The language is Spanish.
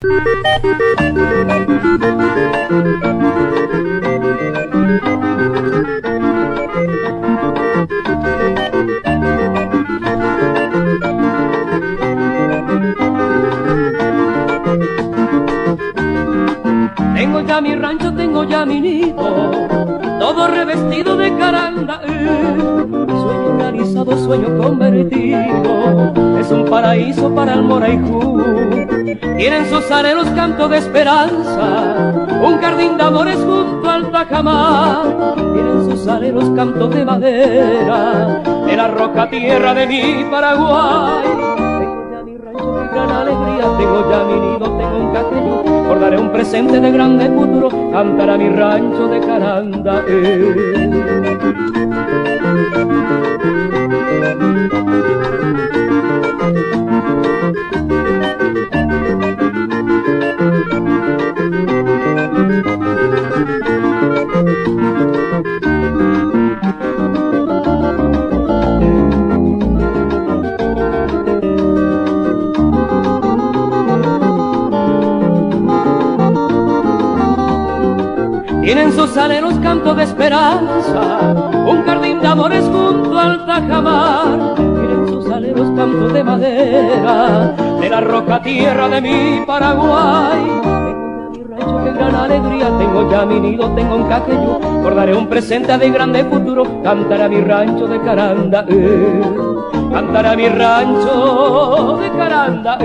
Tengo ya mi rancho, tengo ya mi nido, todo revestido de caranda. Sueño realizado, sueño convertido, es un paraíso para el Moraiju. Tienen sus arenos canto de esperanza, un jardín de amores junto al tajamar. Tienen sus aleros canto de madera, de la roca tierra de mi Paraguay. Tengo ya mi rancho de gran alegría, tengo ya mi nido, tengo un caqueño, daré un presente de grande futuro, cantará mi rancho de caranda. Tienen sus aleros canto de esperanza, un jardín de amores junto al tajamar. Tienen sus aleros canto de madera, de la roca tierra de mi Paraguay. Tengo ya mi rancho, qué gran alegría, tengo ya mi nido, tengo un caqueño, daré un presente de grande futuro, cantará mi rancho de caranda, cantará mi rancho de caranda.